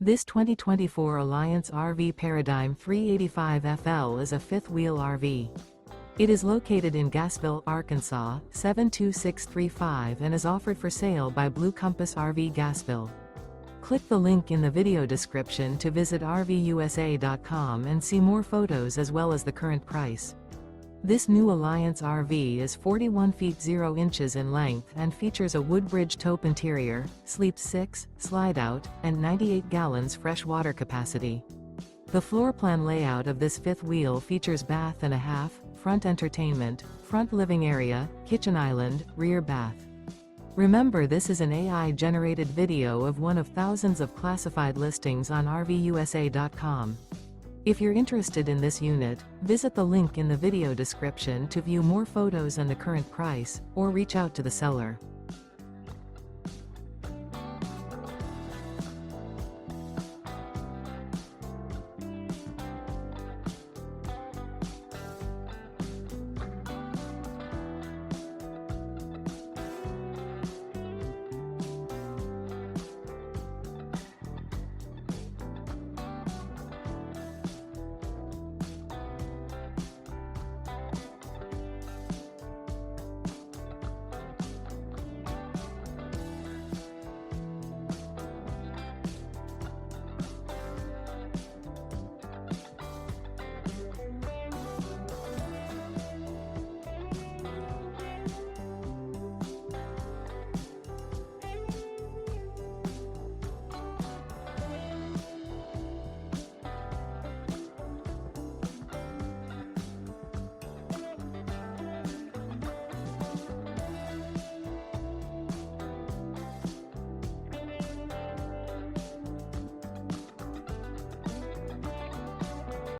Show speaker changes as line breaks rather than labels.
This 2024 Alliance RV Paradigm 385FL is a fifth-wheel RV. It is located in Gassville, Arkansas, 72635 and is offered for sale by Blue Compass RV Gassville. Click the link in the video description to visit RVUSA.com and see more photos as well as the current price. This new Alliance RV is 41 feet 0 inches in length and features a WOODBRIDGE TAUPE interior, sleeps 6, slide-out, and 98 gallons fresh water capacity. The floor plan layout of this fifth wheel features bath and a half, front entertainment, front living area, kitchen island, rear bath. Remember, this is an AI-generated video of one of thousands of classified listings on RVUSA.com. If you're interested in this unit, visit the link in the video description to view more photos and the current price, or reach out to the seller.